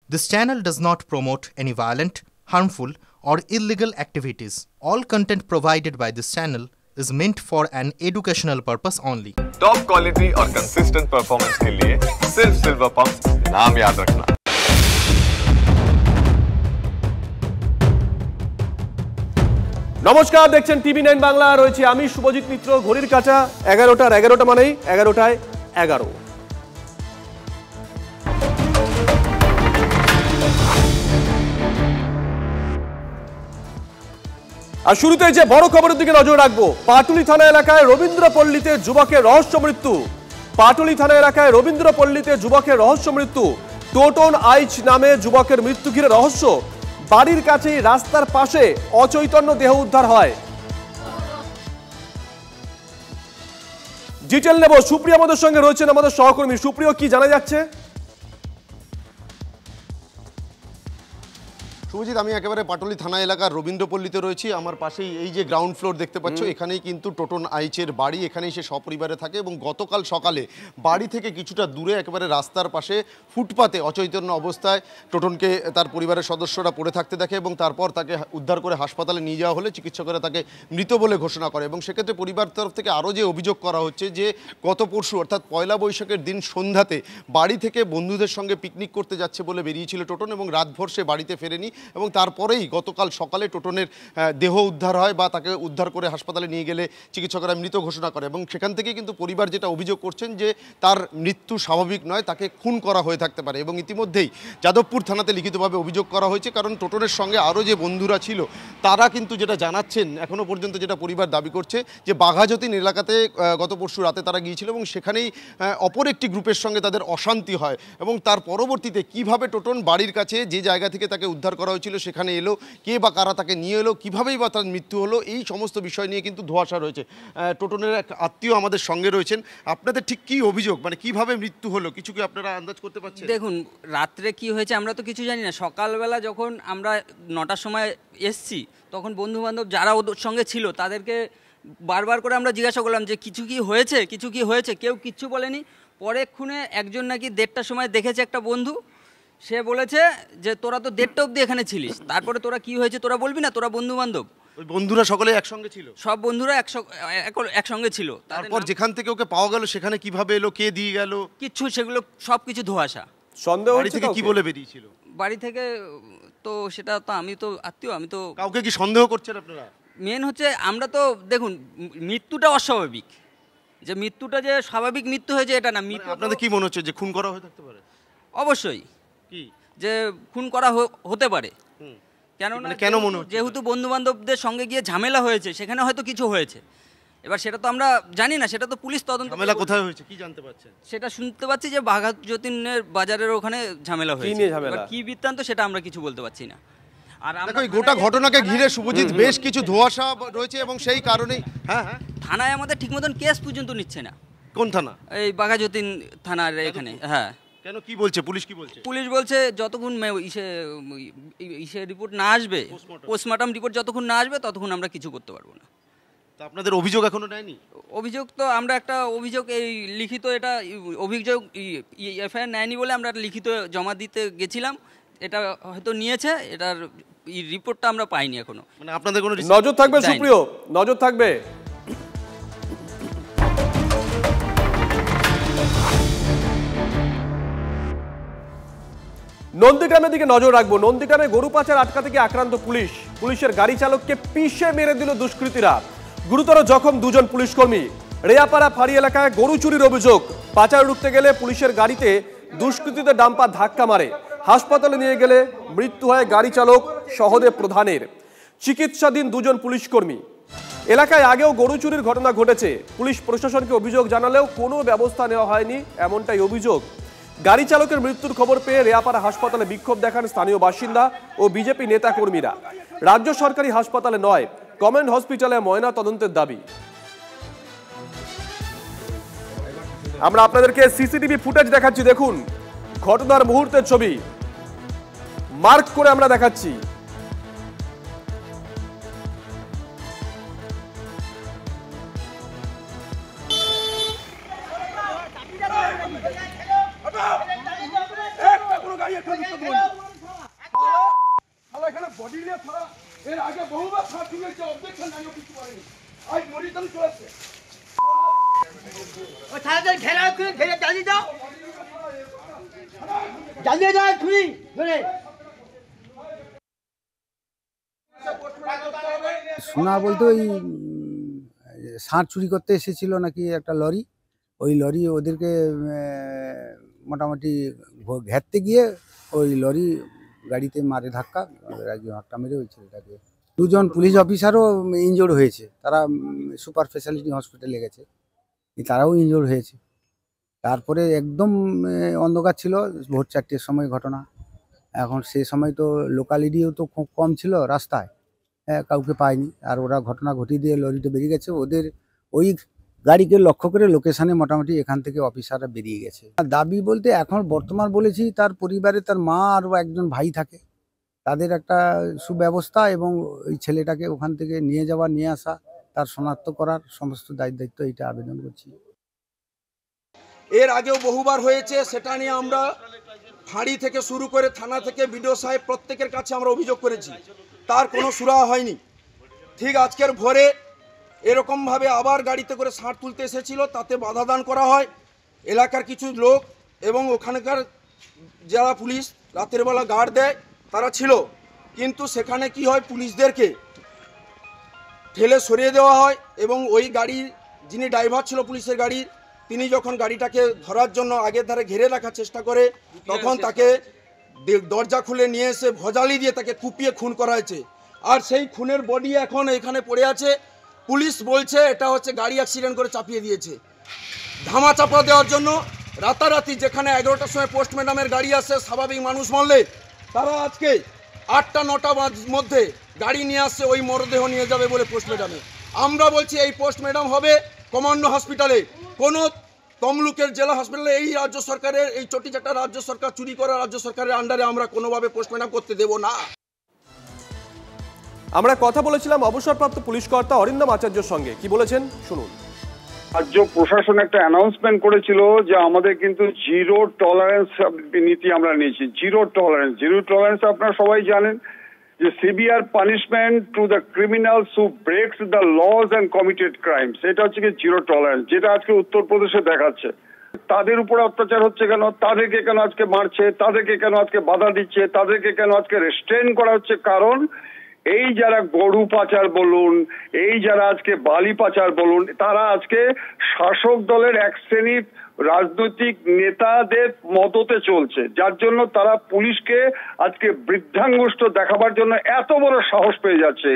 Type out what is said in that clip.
This channel does not promote any violent, harmful, or illegal activities. All content provided by this channel is meant for an educational purpose only. Top quality और consistent performance के लिए सिर्फ silver pump नाम याद रखना। নমস্কার, দেখছেন টিভি9 বাংলা। রয়েছে আমি শুভজিৎ মিত্র। ঘড়ির কাঁটা 11টা মানেই 11টায় 11। আর শুরুতে যে বড় খবরের দিকে নজর রাখবো। পাটুলি থানা এলাকায় রবীন্দ্রপল্লীতে যুবকের রহস্য মৃত্যু। পাটুলি থানা এলাকায় রবীন্দ্রপল্লীতে যুবকের রহস্য মৃত্যু। টোটন আইচ নামে যুবকের মৃত্যু ঘিরে রহস্য। বাড়ির কাছেই রাস্তার পাশে অচৈতন্য দেহ উদ্ধার হয়। ডিটেল নেব। সুপ্রিয়া আমাদের সঙ্গে রয়েছেন, আমাদের সহকর্মী। সুপ্রিয়, কি জানা যাচ্ছে? শুভজিৎ, আমি একেবারে পাটুলি থানা এলাকার রবীন্দ্রপল্লীতে রয়েছি। আমার পাশেই এই যে গ্রাউন্ড ফ্লোর দেখতে পাচ্ছ, এখানেই কিন্তু টোটন আইচের বাড়ি। এখানেই সে সপরিবারে থাকে এবং গতকাল সকালে বাড়ি থেকে কিছুটা দূরে একেবারে রাস্তার পাশে ফুটপাতে অচৈতন্য অবস্থায় টোটনকে তার পরিবারের সদস্যরা পড়ে থাকতে দেখে এবং তারপর তাকে উদ্ধার করে হাসপাতালে নিয়ে যাওয়া হলে চিকিৎসকেরা তাকে মৃত বলে ঘোষণা করে। এবং সেক্ষেত্রে পরিবার তরফ থেকে আরও যে অভিযোগ করা হচ্ছে যে গত পরশু অর্থাৎ পয়লা বৈশাখের দিন সন্ধ্যাতে বাড়ি থেকে বন্ধুদের সঙ্গে পিকনিক করতে যাচ্ছে বলে বেরিয়েছিল টোটন এবং রাতভর সে বাড়িতে ফেরেনি এবং তারপরেই গতকাল সকালে টোটনের দেহ উদ্ধার হয় বা তাকে উদ্ধার করে হাসপাতালে নিয়ে গেলে চিকিৎসকরা মৃত ঘোষণা করে। এবং সেখান থেকে কিন্তু পরিবার যেটা অভিযোগ করছেন যে তার মৃত্যু স্বাভাবিক নয়, তাকে খুন করা হয়ে থাকতে পারে। এবং ইতিমধ্যেই যাদবপুর থানাতে লিখিতভাবে অভিযোগ করা হয়েছে, কারণ টোটনের সঙ্গে আরও যে বন্ধুরা ছিল তারা কিন্তু যেটা জানাচ্ছেন, এখনও পর্যন্ত যেটা পরিবার দাবি করছে যে বাঘাযতীন এলাকাতে গত পরশু রাতে তারা গিয়েছিল এবং সেখানেই অপর একটি গ্রুপের সঙ্গে তাদের অশান্তি হয় এবং তার পরবর্তীতে কিভাবে টোটন বাড়ির কাছে যে জায়গা থেকে তাকে উদ্ধার করা হয়েছিল সেখানে এলো, কে বা কারা তাকে নিয়ে এলো, কীভাবেই বা তার মৃত্যু হলো, এই সমস্ত বিষয় নিয়ে কিন্তু ধোঁয়াশা রয়েছে। টোটনের এক আত্মীয় আমাদের সঙ্গে রয়েছেন। আপনাদের ঠিক কী অভিযোগ, মানে কিভাবে মৃত্যু হলো, কিছু কি আপনারা আন্দাজ করতে পারছেন? দেখুন, রাত্রে কি হয়েছে আমরা তো কিছু জানি না। সকালবেলা যখন আমরা 9টার সময় এসছি, তখন বন্ধুবান্ধব যারা ওদের সঙ্গে ছিল তাদেরকে বারবার করে আমরা জিজ্ঞাসা করলাম যে কিছু কি হয়েছে, কেউ কিচ্ছু বলেনি। পরেক্ষণে একজন নাকি 1:30টার সময় দেখেছে একটা বন্ধু, সে বলেছে যে তোরা তো 1:30টা অবধি এখানে ছিলিস, তারপরে তোরা কি হয়েছে তোরা বলবি না? তোরা বন্ধু বান্ধব, ওই বন্ধুরা সকলে একসঙ্গে ছিল, সব বন্ধুরা একসঙ্গে ছিল। তারপর যেখান থেকে ওকে পাওয়া গেল সেখানে কিভাবে এলো, কে দিয়ে গেল, কিচ্ছু, সেগুলো সব কিছু ধোঁয়াশা। সন্দেহ বাড়ি থেকে কি বলে বেরিয়েছিল? বাড়ি থেকে তো সেটা তো আমি তো আত্মীয়, আমি তো কাউকে কি সন্দেহ করছেন আপনারা? মেন হচ্ছে আমরা তো দেখুন, মৃত্যুটা অস্বাভাবিক, যে মৃত্যুটা যে স্বাভাবিক মৃত্যু হয়েছে এটা না। মৃত্যু আপনাদের কি মনে হচ্ছে যে খুন করা হয়ে থাকতে পারে? অবশ্যই কি যে খুন করা হতে পারে। কেন মনে হচ্ছে? যেহেতু বন্ধু বান্ধবদের সঙ্গে গিয়ে ঝামেলা হয়েছে, সেখানে হয়তো কিছু হয়েছে। এবার সেটা তো আমরা জানি না, সেটা তো পুলিশ তদন্ত। ঝামেলা কোথায় হয়েছে কি জানতে পারছেন? সেটা শুনতে পাচ্ছি যে বাঘাযতীনের বাজারের ওখানে ঝামেলা হয়েছে। কি বৃত্তান্ত সেটা আমরা কিছু বলতে পারছি না। আর দেখো, এই গোটা ঘটনাকে ঘিরে শুভজিৎ বেশ কিছু ধোঁয়াশা রয়েছে এবং সেই কারণেই থানায় আমাদের ঠিক মতন কেস পর্যন্ত নিচ্ছে না। কোন থানা? এই বাঘাযতীন থানার এখানে। হ্যাঁ, কেন, কি বলছে পুলিশ? কি বলছে পুলিশ? বলছে যতক্ষণ ইসে রিপোর্ট না আসবে, পোস্টমর্টম রিপোর্ট যতক্ষণ না আসবে ততক্ষণ আমরা কিছু করতে পারবো না। তা আপনাদের অভিযোগ এখনো নেয়নি? অভিযোগ তো আমরা একটা অভিযোগ, এই লিখিত এটা অভিযোগ এফআইআর নেয়নি বলে আমরা লিখিত জমা দিতে গেছিলাম। এটা হয়তো নিয়েছে, এটার রিপোর্টটা আমরা পাইনি এখনো। মানে আপনাদের কোনো নজর থাকবে সুপ্রিয়, নজর থাকবে। নন্দীগ্রামের দিকে নজর রাখবো। নন্দীগ্রামে গরু পাচার আটকাতে গিয়ে আক্রান্ত পুলিশ। পুলিশের গাড়ি চালককে পিষে মেরে দিল দুষ্কৃতীরা। গুরুতর জখম 2 জন পুলিশকর্মী। রেয়াপাড়া ফাঁড়ি এলাকায় গরু চুরির অভিযোগ। পাচার রুখতে গেলে পুলিশের গাড়িতে দুষ্কৃতীদের ডাম্পার ধাক্কা মারে। হাসপাতালে নিয়ে গেলে মৃত্যু হয় গাড়ি চালক সহদেব প্রধানের। চিকিৎসাধীন 2 জন পুলিশকর্মী। এলাকায় আগেও গরু চুরির ঘটনা ঘটেছে। পুলিশ প্রশাসনকে অভিযোগ জানালেও কোনো ব্যবস্থা নেওয়া হয়নি, এমনটাই অভিযোগ। গাড়ি চালকের মৃত্যুর খবর পেয়ে রেয়াপাড়া হাসপাতালে বিক্ষোভ দেখান স্থানীয় বাসিন্দা ও বিজেপি নেতাকর্মীরা। রাজ্য সরকারি হাসপাতালে নয়, কমেন্ট হসপিটালে ময়না তদন্তের দাবি। আমরা আপনাদেরকে সিসিটিভি ফুটেজ দেখাচ্ছি, দেখুন ঘটনার মুহূর্তের ছবি মার্ক করে আমরা দেখাচ্ছি। একটা কোনো গাড়ি একটা এর আগে বহুবার সার্টিং হয়েছে, অবজেকশন জানিয়ে কিছু করেনি। আজ মরিতন চলেছে। ও থানাতে ঘেরাও করে ঘেরে জ্বালিয়ে দাও, জ্বালিয়ে দাও ছুরি ধরে। শোনা বলতে ওই ষাঁড় চুরি করতে এসেছিল নাকি একটা লরি, ওই লরি ওদেরকে মোটামুটি ঘেরতে গিয়ে ওই লরি গাড়িতে মারে ধাক্কা মেরে ওই ছেলেটাকে। দুজন পুলিশ অফিসারও ইনজোর্ড হয়েছে, তারা সুপার স্পেশালিটি হসপিটালে গেছে, তারাও ইনজোর্ড হয়েছে। তারপরে একদম অন্ধকার ছিল, ভোর 4টের সময় ঘটনা। এখন সে সময় তো লোকালিটিও তো খুব কম ছিল রাস্তায়, কাউকে পায়নি। আর ওরা ঘটনা ঘটিয়ে দিয়ে লরিটা বেরিয়ে গেছে, ওদের ওই গাড়িকে লক্ষ্য করে লোকেশানে মোটামুটি এখান থেকে অফিসাররা বেরিয়ে গেছে। দাবি বলতে এখন বর্তমান বলেছি তার পরিবারে তার মা আর একজন ভাই থাকে, তাদের একটা সুব্যবস্থা এবং ওই ছেলেটাকে ওখান থেকে নিয়ে যাওয়া নিয়ে আসা, তার শনাক্ত করার সমস্ত দায়িত্ব এটা আবেদন করছি। এর আগেও বহুবার হয়েছে, সেটা নিয়ে আমরা ফাঁড়ি থেকে শুরু করে থানা থেকে বিডিও সাহেব প্রত্যেকের কাছে আমরা অভিযোগ করেছি, তার কোনো সুরাহা হয়নি। ঠিক আজকের ভোরে এরকমভাবে আবার গাড়িতে করে ষাঁড় তুলতে এসেছিল, তাতে বাধা দান করা হয় এলাকার কিছু লোক এবং ওখানকার যারা পুলিশ রাতের বেলা গার্ড দেয় তারা ছিল। কিন্তু সেখানে কি হয়, পুলিশদেরকে ঠেলে সরিয়ে দেওয়া হয় এবং ওই গাড়ির যিনি ড্রাইভার ছিল পুলিশের গাড়ির, তিনি যখন গাড়িটাকে ধরার জন্য আগের ধারে ঘিরে রাখার চেষ্টা করে, তখন তাকে দরজা খুলে নিয়ে এসে ভজালি দিয়ে তাকে কুপিয়ে খুন করা হয়েছে। আর সেই খুনের বডি এখন এখানে পড়ে আছে। পুলিশ বলছে এটা হচ্ছে গাড়ি অ্যাক্সিডেন্ট করে চাপিয়ে দিয়েছে। ধামা চাপা দেওয়ার জন্য রাতারাতি যেখানে 11টার সময় পোস্ট ম্যাডামের গাড়ি আসে, স্বাভাবিক মানুষ মরলে তারা আজকে 8টা 9টার মধ্যে গাড়ি নিয়ে আসছে ওই মরদেহ নিয়ে যাবে বলে পোস্ট ম্যাডামে। আমরা বলছি এই পোস্ট ম্যাডাম হবে কমান্ডো হসপিটালে, কোনো তমলুকের জেলা হসপিটালে। এই রাজ্য সরকারের এই চটিচাটা রাজ্য সরকার চুরি করা রাজ্য সরকারের আন্ডারে আমরা কোনোভাবে পোস্ট ম্যাডাম করতে দেব না। আমরা কথা বলেছিলাম অবসরপ্রাপ্ত পুলিশ কর্তা অরিন্দম আচার্যর সঙ্গে, কি বলেছেন শুনুন। রাজ্য প্রশাসন একটা অ্যানাউন্সমেন্ট করেছিল যে আমাদের কিন্তু জিরো টলারেন্স নীতি আমরা নিয়েছি। জিরো টলারেন্স আপনারা সবাই জানেন যে severe punishment to the criminals who breaks the laws and committed crimes, এটা হচ্ছে কি জিরো টলারেন্স, যেটা আজকে উত্তরপ্রদেশে দেখাচ্ছে। তাদের উপরে অত্যাচার হচ্ছে কেন, তাদেরকে কেন আজকে মারছে, তাদেরকে কেন আজকে বাধা দিচ্ছে, তাদেরকে কেন আজকে রেস্ট্রেন করা হচ্ছে, কারণ এই যারা গরু পাচার বলুন, এই যারা আজকে বালি পাচার বলুন, তারা আজকে শাসক দলের এক শ্রেণীর রাজনৈতিক নেতাদের মদতে চলছে, যার জন্য তারা পুলিশকে আজকে বৃদ্ধাঙ্গুষ্ঠ দেখাবার জন্য এত বড় সাহস পেয়ে যাচ্ছে।